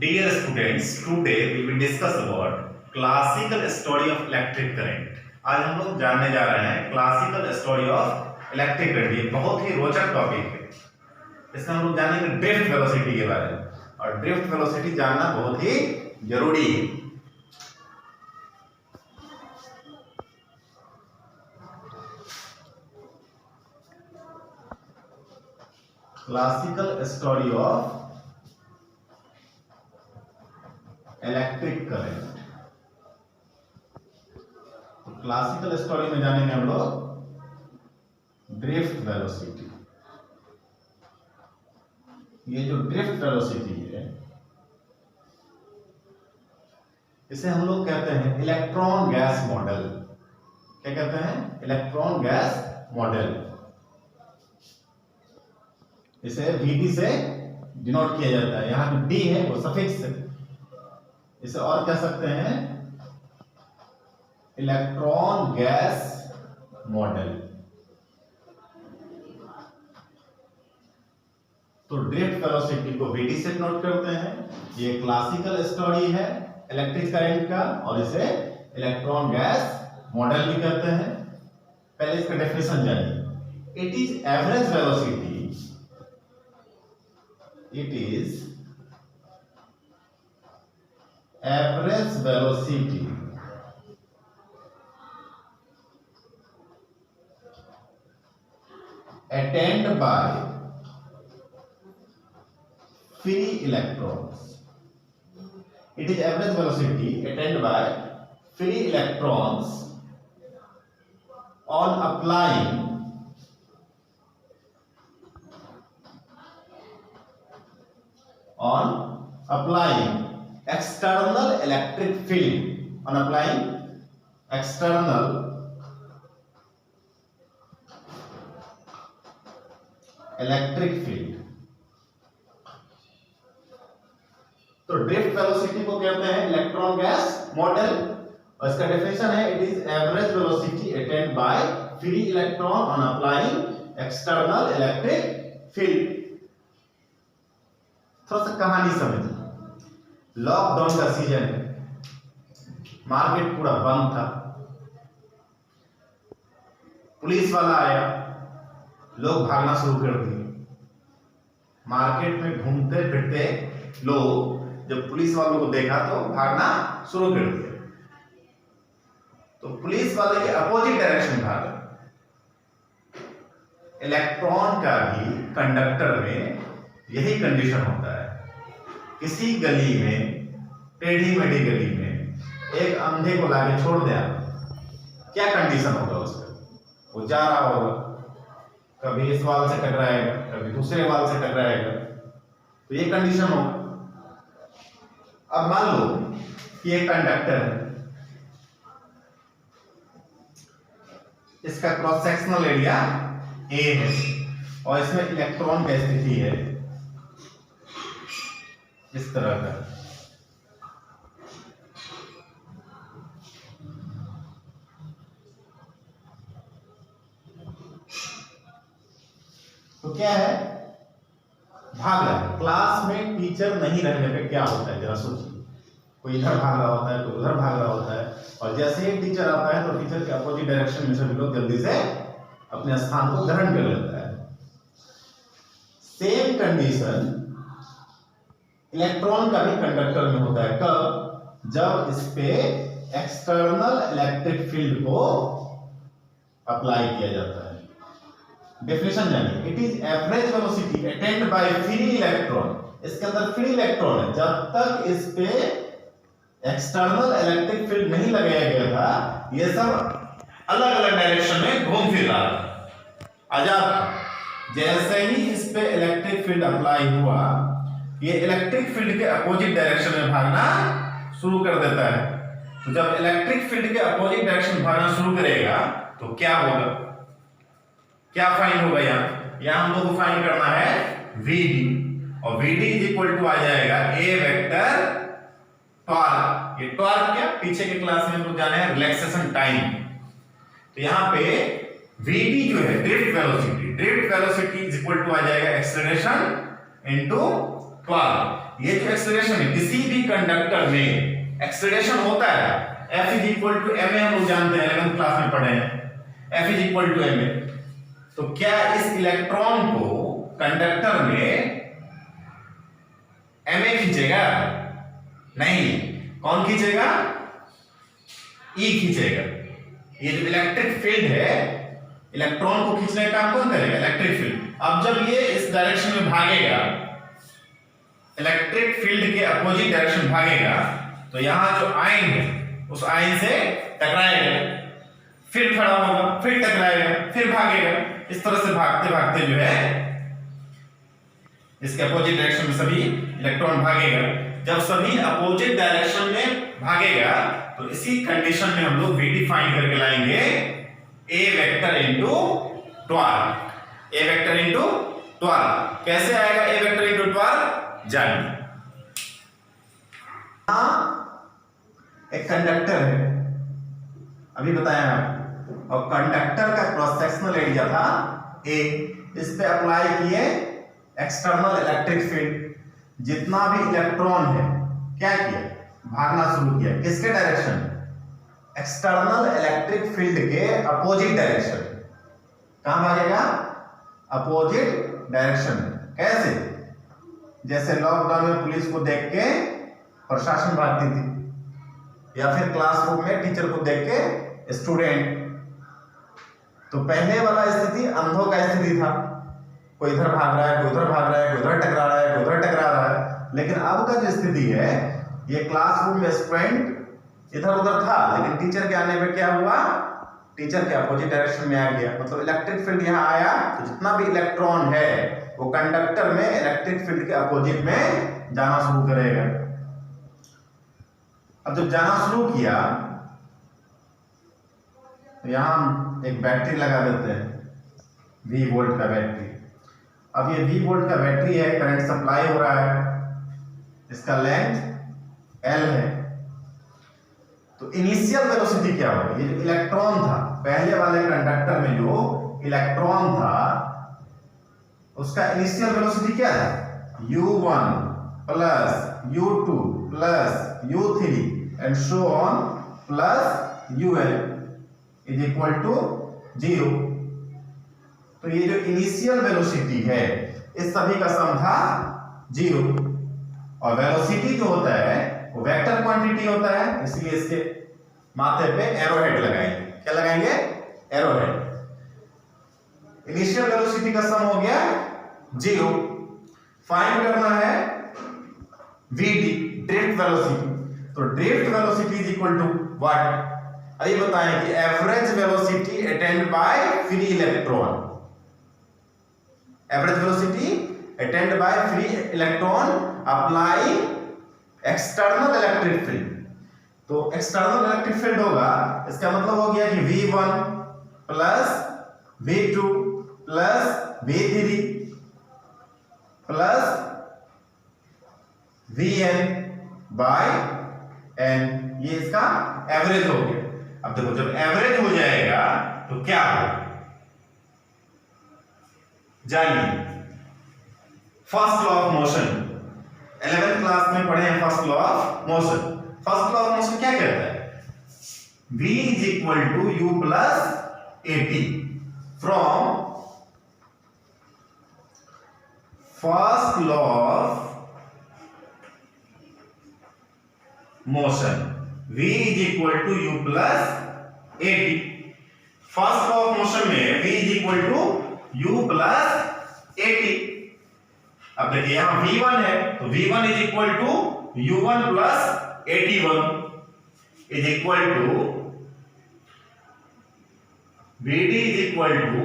Dear students, today we will discuss about classical story of electric current. आज हम लोग जानने जा रहे हैं classical story of electric current. ये बहुत ही रोचक टॉपिक है। इसमें हम लोग जानेंगे ड्रिफ्ट वेलोसिटी के बारे में, और ड्रिफ्ट वेलोसिटी जानना बहुत ही जरूरी है। Classical story of electric current. तो क्लासिकल स्टोरी में जानेंगे हम लोग ड्रिफ्ट वेलोसिटी। ये जो ड्रिफ्ट वेलोसिटी है, इसे हम लोग कहते हैं इलेक्ट्रॉन गैस मॉडल। क्या कहते हैं? Electron gas model. इसे VD से डिनोट किया जाता है। यहां जो D है वो सफिक्स है। इसे और कह सकते हैं इलेक्ट्रॉन गैस मॉडल। तो ड्रिफ्ट वेलोसिटी को VD से नोट करते हैं। ये क्लासिकल स्टोरी है इलेक्ट्रिक करंट का, और इसे इलेक्ट्रॉन गैस मॉडल भी कहते हैं। पहले इसका डेफिनेशन जानिए। It is average velocity, it is average velocity attained by free electrons. It is average velocity attained by free electrons on applying external electric field, on applying external electric field। तो drift velocity को कहते हैं electron gas model, और इसका definition है it is average velocity attained by free electron on applying external electric field. थोड़ा सा कहानी समझिए। लॉकडाउन का सीजन है, मार्केट पूरा बंद था। पुलिस वाला आया, लोग भागना शुरू कर दिए। मार्केट में घूमते फिरते लोग जब पुलिस वालों को देखा तो भागना शुरू कर दिया। तो पुलिस वाले के अपोजिट डायरेक्शन भागा। इलेक्ट्रॉन का भी कंडक्टर में यही कंडीशन होता है। किसी गली में, टेढ़ी मेढ़ी गली में एक अंधे को लाके छोड़ दिया, क्या कंडीशन होगा उसका? वो जा रहा होगा, कभी इस वाल से टकराएगा, कभी दूसरे वाल से टकराएगा। तो ये कंडीशन होगा। अब मान लो कि एक कंडक्टर है, इसका क्रॉस सेक्शनल एरिया A है, और इसमें इलेक्ट्रॉन की स्थिति है इस तरह का। तो क्या है? भाग रहा है। क्लास में टीचर नहीं रहने पे क्या होता है, जरा सोचिए। कोई इधर भाग रहा होता है, कोई उधर भाग रहा होता है, और जैसे ही टीचर आता है तो टीचर के अपोजिट डायरेक्शन में सभी लोग जल्दी से अपने स्थान को ग्रहण कर लेता है। सेम कंडीशन इलेक्ट्रॉन का भी कंडक्टर में होता है। कब? जब इस पे एक्सटर्नल इलेक्ट्रिक फील्ड को अप्लाई किया जाता है। डेफिनेशन जानिए। It is average velocity attained by free electron. इसके अंदर फ्री इलेक्ट्रॉन है। जब तक इस पे एक्सटर्नल इलेक्ट्रिक फील्ड नहीं लगाया गया था, ये सब अलग अलग डायरेक्शन में घूम फिर रहा था, आजाद था। जैसे ही इस पे इलेक्ट्रिक फील्ड अप्लाई हुआ, ये इलेक्ट्रिक फील्ड के अपोजिट डायरेक्शन में भागना शुरू कर देता है। तो जब इलेक्ट्रिक फील्ड के अपोजिट डायरेक्शन भागना शुरू करेगा तो क्या होगा? क्या फाइंड होगा? यहां हम लोग को फाइंड करना है VD, और VD इज इक्वल टू आ जाएगा A वेक्टर टॉर्क। ये टॉर्क क्या? पीछे के क्लास में हम लोग जाने हैं रिलैक्सेशन टाइम। तो यहां पे VD जो है drift velocity is equal to आ जाएगा एक्सेलरेशन इनटू 12। ये जो एक्सेलरेशन है किसी भी कंडक्टर में एक्सेलरेशन होता है F is equal to ma, हम लोग जानते हैं 11th क्लास में पढ़े हैं F is equal to ma। तो क्या इस इलेक्ट्रॉन को कंडक्टर में ma खींचेगा? नहीं, कौन खींचेगा? E खींचेगा। ये जो इलेक्ट्रिक फील्ड है इलेक्ट्रॉन को खींचने का काम कौन करेगा? Electric field. अब जब ये इस डायरेक्शन में भागेगा, इलेक्ट्रिक फील्ड के अपोजिट डायरेक्शन भागेगा, तो यहां जो आयन है उस आयन से टकराएगा, फिर खड़ा होगा, फिर टकराएगा, फिर भागेगा। इस तरह से भागते भागते जो है इसके अपोजिट डायरेक्शन में सभी इलेक्ट्रॉन भागेगा। जब सभी अपोजिट डायरेक्शन में भागेगा तो इसी कंडीशन में हम लोग v फाइंड करके लाएंगे a vector into 12। a vector into 12 कैसे आएगा? a वेक्टर इनटू 12 जानिए। एक कंडक्टर है, अभी बताया आपको, और कंडक्टर का क्रॉस सेक्शनल एरिया था a। इस पे अप्लाई किए एक्सटर्नल इलेक्ट्रिक फील्ड। जितना भी इलेक्ट्रॉन है क्या किया? भागना शुरू किया। किसके डायरेक्शन? एक्सटर्नल इलेक्ट्रिक फील्ड के अपोजिट डायरेक्शन। कहां भागेगा? Opposite direction. कैसे? जैसे लॉकडाउन में पुलिस को देख के प्रशासन भागती थी, या फिर क्लासरूम में टीचर को देख के स्टूडेंट। तो पहले वाला स्थिति अंधों का स्थिति था, कोई इधर भाग रहा है, कोई उधर भाग रहा है, कोई उधर टकरा रहा है, कोई उधर टकरा रहा है। लेकिन अब का जो स्थिति है, ये क्लासरूम में स्टूडेंट इधर उधर था, लेकिन टीचर के आने पे क्या हुआ? टीचर के अपोजिट डायरेक्शन में आ गया। मतलब इलेक्ट्रिक फील्ड यहाँ आया तो जितना भी इलेक्ट्रॉन है वो कंडक्टर में इलेक्ट्रिक फील्ड के अपोजिट में जाना शुरू करेगा। अब जब जाना शुरू किया तो यहां हम एक बैटरी लगा देते हैं, V वोल्ट का बैटरी। अब ये V वोल्ट का बैटरी है, करंट सप्लाई हो रहा है, इसका लेंथ L है। तो इनिशियल वेलोसिटी क्या होगी? ये जो इलेक्ट्रॉन था, पहले वाले कंडक्टर में जो इलेक्ट्रॉन था उसका इनिशियल वेलोसिटी क्या था? u1 plus u2 plus u3 and so on plus un is equal to 0। तो ये जो इनिशियल वेलोसिटी है इस सभी का सम था 0। और वेलोसिटी जो होता है वो वेक्टर क्वांटिटी होता है, इसलिए इसके माथे पे एरोहेड लगाएंगे। क्या लगाएंगे? एरोहेड। इनिशियल वेलोसिटी का सम हो गया 0। फाइंड करना है vd, ड्रिफ्ट वेलोसिटी। तो drift velocity is equal to what? अभी बताएं कि average velocity attained by free electron. Average velocity attained by free electron apply external electric field. तो एक्सटर्नल इलेक्ट्रिक फील्ड होगा, इसका मतलब हो गया कि V1 plus V2 plus V3 plus Vn by n। ये इसका एवरेज हो गया। अब देखो जब एवरेज हो जाएगा तो क्या होगा जानिए। First law of motion 11th class में पढ़े हैं। First law of motion. First law of motion क्या कहता है? v is equal to u plus at from first law of motion. v is equal to u plus at। First law of motion में v is equal to u plus at। अब देखिए यहां v1 है तो v1 is equal to u1 plus at1 is equal to vd is equal to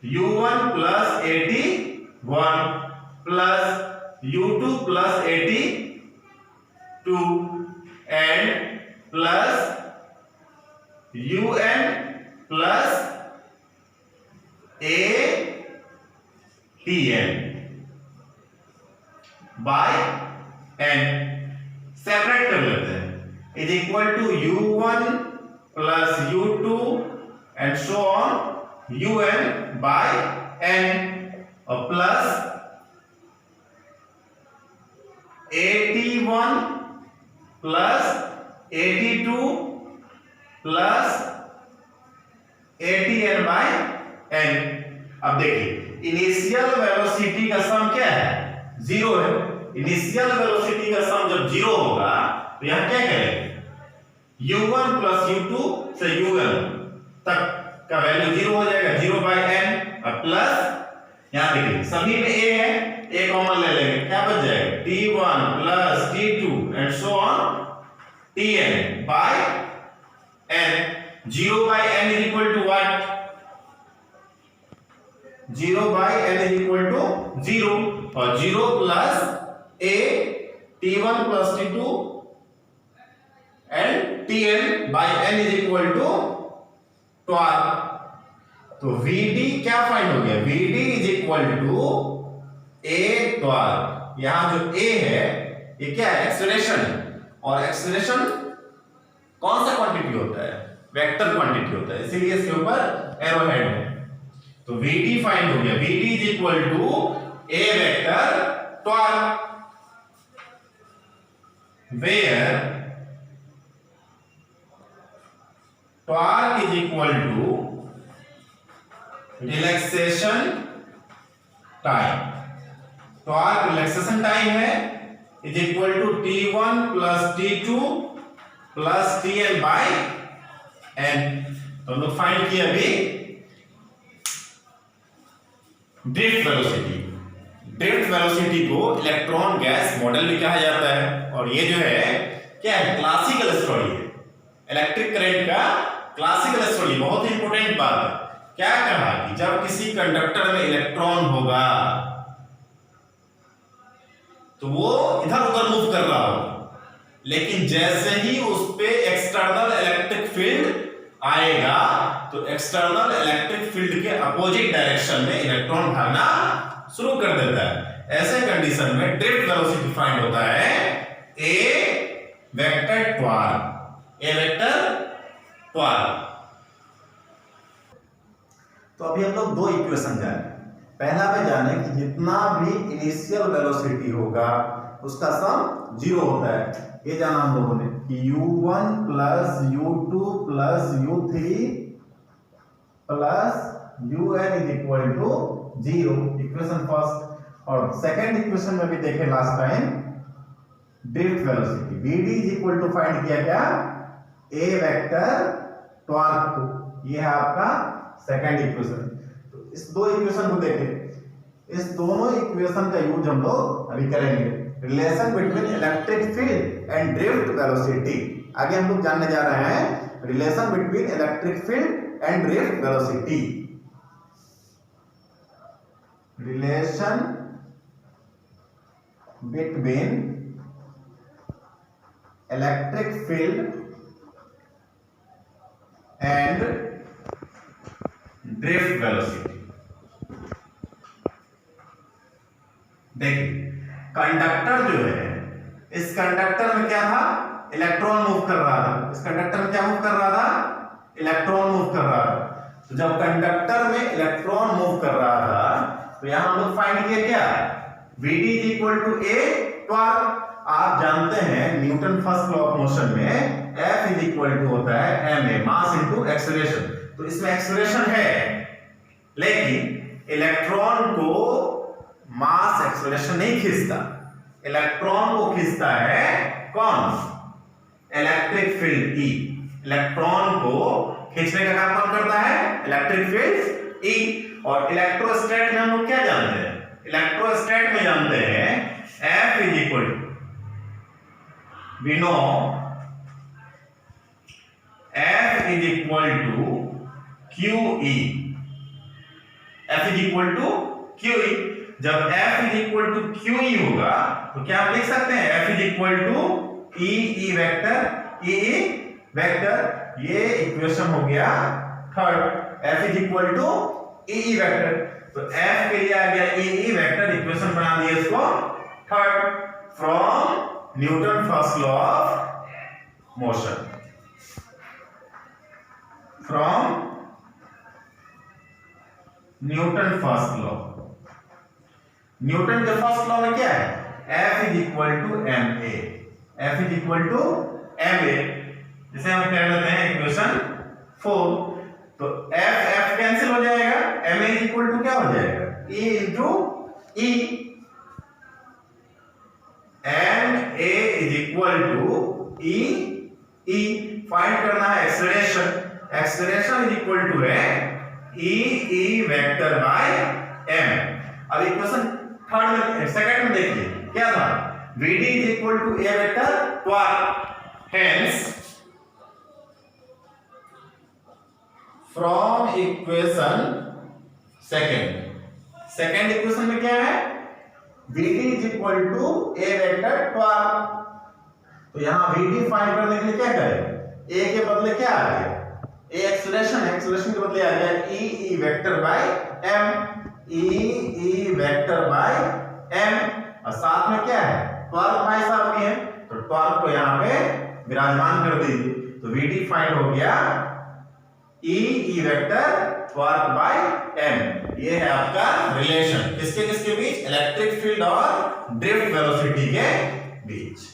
u1 plus at1 plus u2 plus at2 and plus un plus atn by n। Separate कर लेते हैं। Is equal to u1 plus u2 and so on un by n और plus 81 plus 82 plus 80n by n। अब देखिए initial velocity का सम क्या है, 0 है। इनिशियल वेलोसिटी का सम जब 0 होगा तो यहां क्या करेंगे, u1 प्लस u2 से un तक का वैल्यू 0 हो जाएगा, 0 बाय n। और प्लस यहां देखिए सभी में a है, a कॉमन ले लेंगे, क्या बच जाएगा t1 plus t2 and so on tn by n। 0 by n is equal to what, 0 by n is equal to 0 और 0 plus a t1 plus t2 and tn by n is equal to 12। तो vd क्या find हो गया, vd is equal to a 12। यहां जो a है ये क्या है, एक्सेलरेशन, और एक्सेलरेशन कौन सा क्वांटिटी होता है, वेक्टर क्वांटिटी होता है, इसीलिए इसके ऊपर एरो हेड है। तो vd फाइंड हो गया, vd is equal to a vector 12 where torque is equal to relaxation time। torque relaxation time है is equal to t1 plus t2 plus tn by n। तो हम लोग फाइंड किया अभी ड्रिफ्ट वेलोसिटी। ड्रिफ्ट वेलोसिटी को electron gas model भी कहा जाता है, और ये जो है क्या है, क्लासिकल स्टोरी है, इलेक्ट्रिक करंट का क्लासिकल स्टोरी। बहुत ही इंपॉर्टेंट बात है, क्या कहा कि जब किसी कंडक्टर में इलेक्ट्रॉन होगा तो वो इधर उधर मूव कर रहा होगा, लेकिन जैसे ही उस पे एक्सटर्नल इलेक्ट्रिक फील्ड आएगा तो एक्सटर्नल इलेक्ट्रिक फील्ड के अपोजिट डायरेक्शन में इलेक्ट्रॉन भागना शुरू कर देता है। ऐसे कंडीशन में ड्रिफ्ट वेलोसिटी फाइंड होता है a वेक्टर 12, a वेक्टर 12। तो अभी हम लोग दो इक्वेशन जाने, पहला में जाने कि जितना भी इनिशियल वेलोसिटी होगा उसका सम 0 होता है। ये जाना हम लोगों ने कि u1 plus u2 plus u3 प्लस un is equal to 0, equation first. और सेकेंड इक्वेशन में भी देखे last time drift velocity vd is equal to find किया क्या, a वेक्टर टॉर्क को। ये है आपका सेकेंड इक्वेशन। तो इस दो इक्वेशन को देखें, इस दोनों इक्वेशन का यूज हम लोग अभी करेंगे, relation between electric field and drift velocity. आगे हम लोग जानने जा रहे हैं relation between electric field and drift velocity. Relation between electric field and drift velocity. देखिए कंडक्टर जो है, इस कंडक्टर में क्या था, इलेक्ट्रॉन मूव कर रहा था। इस कंडक्टर में क्या मूव कर रहा था, इलेक्ट्रॉन मूव कर रहा था। तो जब कंडक्टर में इलेक्ट्रॉन मूव कर रहा था तो यहां हम लोग फाइंड किया क्या, vd is equal to a torque. आप जानते हैं Newton first law of motion में F इज इक्वल टू होता है ma, मास इनटू एक्सेलरेशन। तो इसमें एक्सेलरेशन है, लेकिन इलेक्ट्रॉन को मास एक्सेलरेशन नहीं खींचता, इलेक्ट्रॉन को खींचता है कौन, इलेक्ट्रिक फील्ड E। इलेक्ट्रॉन को खींचने का काम कौन करता है, इलेक्ट्रिक फील्ड E। और इलेक्ट्रोस्टैट में हम लोग क्या जानते हैं, इलेक्ट्रोस्टैट में जानते हैं F is equal to, we know F is equal to QE। F is equal to QE। जब F is equal to QE होगा तो क्या हम लिख सकते हैं, F is equal to EE vector, EE vector. ये इक्वेशन हो गया third, F is equal to EE vector. तो F के लिए आ गया EE वेक्टर, इक्वेशन बना दिए इसको third from Newton first law of motion. From Newton first law. Newton के फर्स्ट लॉ में क्या है, F is equal to m a, F is equal to m a, जैसे हम कह लेते हैं इक्वेशन 4, तो F कैंसिल हो जाएगा, m a is equal to क्या हो जाएगा, E into E, m a is equal to E, E find करना है acceleration, acceleration is equal to है E वेक्टर बाय m। अब इक्वेशन थर्ड में सेकंड में देखिए क्या था, VD is equal to A vector torque, hence from equation second equation में क्या है, VD is equal to A vector torque, तो यहां VD फाइंड करने के लिए क्या करें, A के बदले क्या आ गया, A एक्सेलरेशन के बदले आ गया E vector by m, E vector by m, और साथ में क्या है, टॉर्क भाई साहब भी है, तो टॉर्क को यहां पे विराजमान कर दीजिए, तो VD फाइंड हो गया E vector torque bye m। ये है आपका रिलेशन किसके किसके बीच, इलेक्ट्रिक फील्ड और ड्रिफ्ट वेलोसिटी के बीच।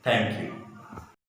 Thank you.